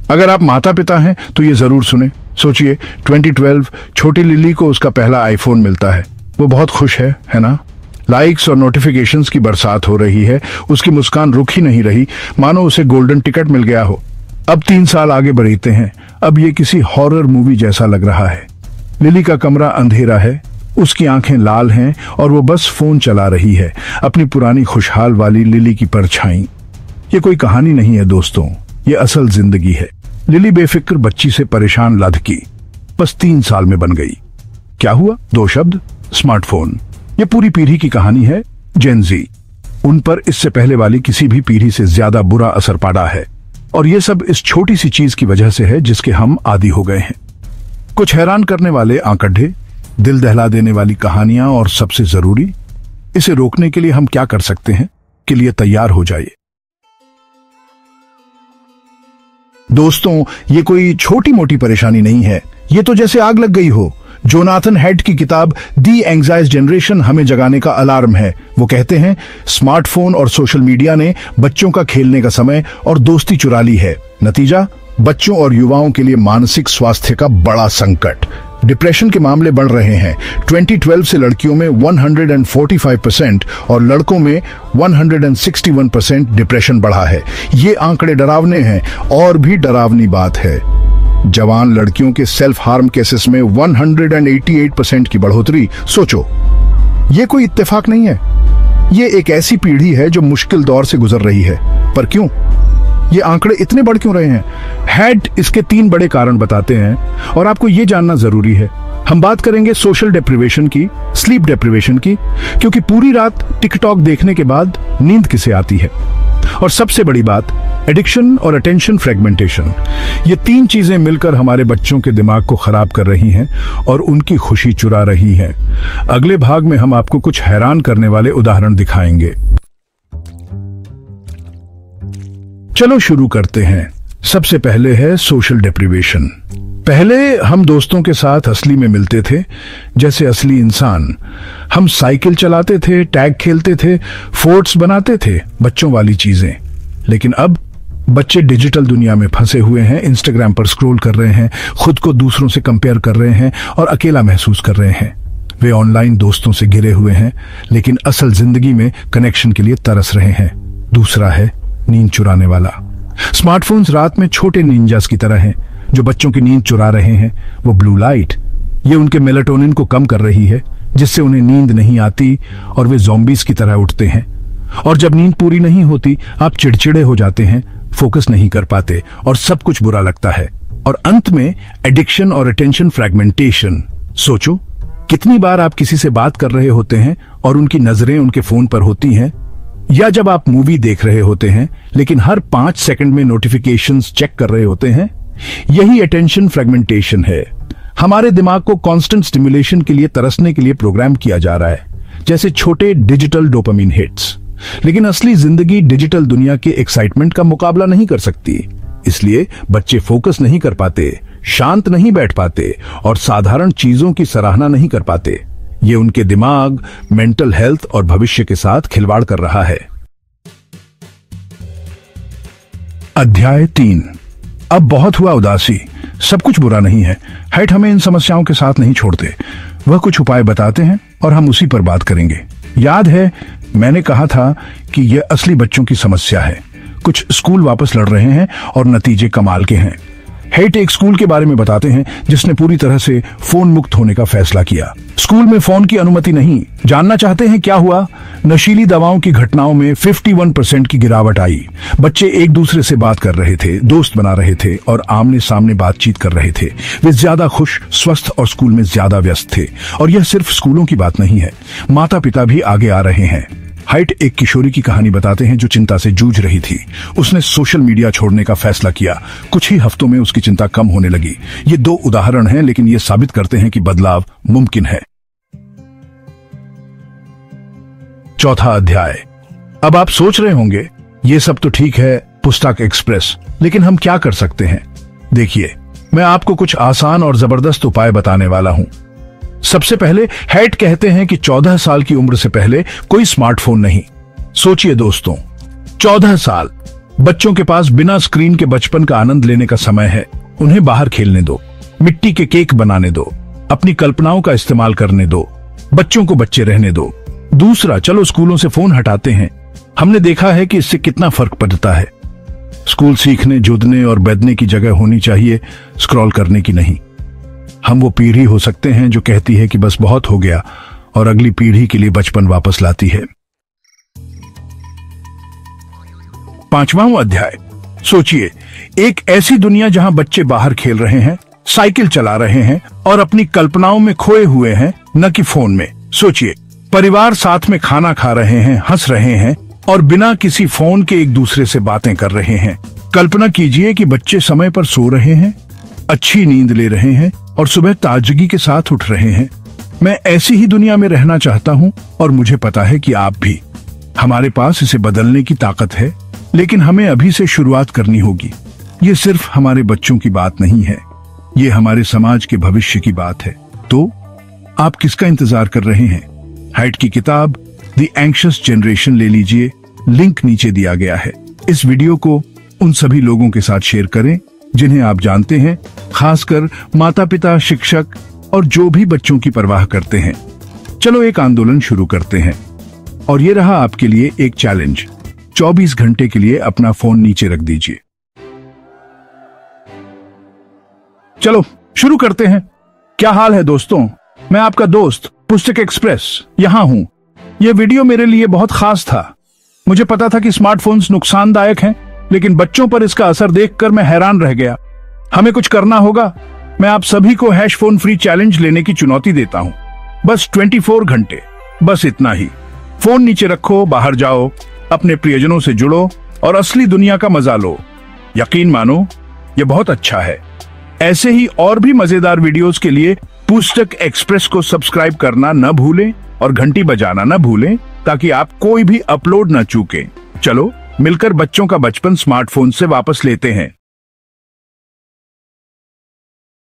अगर आप माता पिता हैं तो ये जरूर सुने। सोचिए 2012 छोटी लिली को उसका पहला आईफोन मिलता है। वो बहुत खुश है ना? लाइक्स और नोटिफिकेशंस की बरसात हो रही है। उसकी मुस्कान रुक ही नहीं रही, मानो उसे गोल्डन टिकट मिल गया हो। अब 3 साल आगे बढ़ते हैं। अब ये किसी हॉरर मूवी जैसा लग रहा है। लिली का कमरा अंधेरा है, उसकी आंखें लाल हैं और वो बस फोन चला रही है, अपनी पुरानी खुशहाल वाली लिली की परछाई। ये कोई कहानी नहीं है दोस्तों, ये असल जिंदगी है। लिली बेफिक्र बच्ची से परेशान लड़की बस 3 साल में बन गई। क्या हुआ? 2 शब्द, स्मार्टफोन। ये पूरी पीढ़ी की कहानी है, जेन जी। उन पर इससे पहले वाली किसी भी पीढ़ी से ज्यादा बुरा असर पड़ा है, और ये सब इस छोटी सी चीज की वजह से है जिसके हम आदी हो गए हैं। कुछ हैरान करने वाले आंकड़े, दिल दहला देने वाली कहानियां, और सबसे जरूरी, इसे रोकने के लिए हम क्या कर सकते हैं, के लिए तैयार हो जाइए। दोस्तों, ये कोई छोटी मोटी परेशानी नहीं है, ये तो जैसे आग लग गई हो। जोनाथन हेड की किताब दी एंग्जाइटी जनरेशन हमें जगाने का अलार्म है। वो कहते हैं स्मार्टफोन और सोशल मीडिया ने बच्चों का खेलने का समय और दोस्ती चुरा ली है। नतीजा, बच्चों और युवाओं के लिए मानसिक स्वास्थ्य का बड़ा संकट। डिप्रेशन के मामले बढ़ रहे हैं। 2012 से लड़कियों में 145% और लड़कों में 161% डिप्रेशन बढ़ा है। ये आंकड़े डरावने हैं। और भी डरावनी बात है, जवान लड़कियों के सेल्फ हार्म केसेस में 188% की बढ़ोतरी। सोचो, ये कोई इत्तेफाक नहीं है। ये एक ऐसी पीढ़ी है जो मुश्किल दौर से गुजर रही है। पर क्यों ये आंकड़े इतने बढ़ क्यों रहे हैं? हेड इसके 3 बड़े कारण बताते हैं, और आपको ये जानना जरूरी है। हम बात करेंगे सोशल डिप्रिवेशन की, स्लीप डिप्रिवेशन की, क्योंकि पूरी रात टिकटॉक देखने के बाद नींद किसे आती है। और सबसे बड़ी बात, एडिक्शन और अटेंशन फ्रेगमेंटेशन। ये 3 चीजें मिलकर हमारे बच्चों के दिमाग को खराब कर रही हैं और उनकी खुशी चुरा रही हैं। अगले भाग में हम आपको कुछ हैरान करने वाले उदाहरण दिखाएंगे। चलो शुरू करते हैं। सबसे पहले है सोशल डिप्रिवेशन। पहले हम दोस्तों के साथ असली में मिलते थे, जैसे असली इंसान। हम साइकिल चलाते थे, टैग खेलते थे, फोर्ट्स बनाते थे, बच्चों वाली चीजें। लेकिन अब बच्चे डिजिटल दुनिया में फंसे हुए हैं, इंस्टाग्राम पर स्क्रॉल कर रहे हैं, खुद को दूसरों से कंपेयर कर रहे हैं और अकेला महसूस कर रहे हैं। वे ऑनलाइन दोस्तों से घिरे हुए हैं, लेकिन असल जिंदगी में कनेक्शन के लिए तरस रहे हैं। दूसरा है नींद चुराने वाला। स्मार्टफोन्स रात में छोटे निंजास की तरह हैं, जो बच्चों की नींद चुरा रहे हैं। वो ब्लू लाइट, ये उनके मेलाटोनिन को कम कर रही है, जिससे उन्हें नींद नहीं आती और वे ज़ॉम्बीज की तरह उठते हैं। और जब नींद पूरी नहीं होती, आप चिड़चिड़े हो जाते हैं, फोकस नहीं कर पाते और सब कुछ बुरा लगता है। और अंत में एडिक्शन और अटेंशन फ्रैगमेंटेशन। सोचो, कितनी बार आप किसी से बात कर रहे होते हैं और उनकी नजरें उनके फोन पर होती हैं, या जब आप मूवी देख रहे होते हैं लेकिन हर 5 सेकंड में नोटिफिकेशंस चेक कर रहे होते हैं। यही अटेंशन फ्रैगमेंटेशन है। हमारे दिमाग को कांस्टेंट स्टिमुलेशन के लिए तरसने के लिए प्रोग्राम किया जा रहा है, जैसे छोटे डिजिटल डोपामिन हिट्स। लेकिन असली जिंदगी डिजिटल दुनिया के एक्साइटमेंट का मुकाबला नहीं कर सकती। इसलिए बच्चे फोकस नहीं कर पाते, शांत नहीं बैठ पाते और साधारण चीजों की सराहना नहीं कर पाते। ये उनके दिमाग, मेंटल हेल्थ और भविष्य के साथ खिलवाड़ कर रहा है। अध्याय 3। अब बहुत हुआ उदासी। सब कुछ बुरा नहीं है। हेड हमें इन समस्याओं के साथ नहीं छोड़ते। वह कुछ उपाय बताते हैं और हम उसी पर बात करेंगे। याद है, मैंने कहा था कि यह असली बच्चों की समस्या है। कुछ स्कूल वापस लड़ रहे हैं और नतीजे कमाल के हैं। हेड एक स्कूल के बारे में बताते हैं जिसने पूरी तरह से फोन मुक्त होने का फैसला किया। स्कूल में फोन की अनुमति नहीं। जानना चाहते हैं क्या हुआ? नशीली दवाओं की घटनाओं में 51% की गिरावट आई। बच्चे एक दूसरे से बात कर रहे थे, दोस्त बना रहे थे और आमने सामने बातचीत कर रहे थे। वे ज्यादा खुश, स्वस्थ और स्कूल में ज्यादा व्यस्त थे। और यह सिर्फ स्कूलों की बात नहीं है, माता पिता भी आगे आ रहे हैं। हाइट एक किशोरी की कहानी बताते हैं जो चिंता से जूझ रही थी। उसने सोशल मीडिया छोड़ने का फैसला किया। कुछ ही हफ्तों में उसकी चिंता कम होने लगी। ये 2 उदाहरण हैं, लेकिन ये साबित करते हैं कि बदलाव मुमकिन है। चौथा अध्याय। अब आप सोच रहे होंगे, ये सब तो ठीक है, पुस्तक एक्सप्रेस, लेकिन हम क्या कर सकते हैं? देखिए, मैं आपको कुछ आसान और जबरदस्त उपाय बताने वाला हूं। सबसे पहले, हेड कहते हैं कि 14 साल की उम्र से पहले कोई स्मार्टफोन नहीं। सोचिए दोस्तों, 14 साल, बच्चों के पास बिना स्क्रीन के बचपन का आनंद लेने का समय है। उन्हें बाहर खेलने दो, मिट्टी के केक बनाने दो, अपनी कल्पनाओं का इस्तेमाल करने दो, बच्चों को बच्चे रहने दो। दूसरा, चलो स्कूलों से फोन हटाते हैं। हमने देखा है कि इससे कितना फर्क पड़ता है। स्कूल सीखने, जुड़ने और बैठने की जगह होनी चाहिए, स्क्रॉल करने की नहीं। हम वो पीढ़ी हो सकते हैं जो कहती है कि बस बहुत हो गया और अगली पीढ़ी के लिए बचपन वापस लाती है। 5वां अध्याय। सोचिए, एक ऐसी दुनिया जहां बच्चे बाहर खेल रहे हैं, साइकिल चला रहे हैं और अपनी कल्पनाओं में खोए हुए हैं, न कि फोन में। सोचिए, परिवार साथ में खाना खा रहे हैं, हंस रहे हैं और बिना किसी फोन के एक दूसरे से बातें कर रहे हैं। कल्पना कीजिए कि बच्चे समय पर सो रहे हैं, अच्छी नींद ले रहे हैं और सुबह ताजगी के साथ उठ रहे हैं। मैं ऐसी ही दुनिया में रहना चाहता हूं और मुझे पता है कि आप भी। हमारे पास इसे बदलने की ताकत है, लेकिन हमें अभी से शुरुआत करनी होगी। ये सिर्फ हमारे बच्चों की बात नहीं है, ये हमारे समाज के भविष्य की बात है। तो आप किसका इंतजार कर रहे हैं? हाइट की किताब द एंग्शियस जनरेशन ले लीजिए, लिंक नीचे दिया गया है। इस वीडियो को उन सभी लोगों के साथ शेयर करें जिन्हें आप जानते हैं, खासकर माता पिता, शिक्षक और जो भी बच्चों की परवाह करते हैं। चलो एक आंदोलन शुरू करते हैं। और ये रहा आपके लिए एक चैलेंज। 24 घंटे के लिए अपना फोन नीचे रख दीजिए। चलो शुरू करते हैं। क्या हाल है दोस्तों? मैं आपका दोस्त पुस्तक एक्सप्रेस यहां हूं। यह वीडियो मेरे लिए बहुत खास था। मुझे पता था कि स्मार्टफोन्स नुकसानदायक हैं, लेकिन बच्चों पर इसका असर देखकर मैं हैरान रह गया। हमें कुछ करना होगा। मैं आप सभी को #फोन फ्री चैलेंज लेने की चुनौती देता हूं। बस 24 घंटे, बस इतना ही। फोन नीचे रखो, बाहर जाओ, अपने प्रियजनों से जुड़ो और असली दुनिया का मजा लो। यकीन मानो, यह बहुत अच्छा है। ऐसे ही और भी मजेदार वीडियोस के लिए पुस्तक एक्सप्रेस को सब्सक्राइब करना न भूलें और घंटी बजाना न भूलें, ताकि आप कोई भी अपलोड न चूकें। चलो मिलकर बच्चों का बचपन स्मार्टफोन से वापस लेते हैं।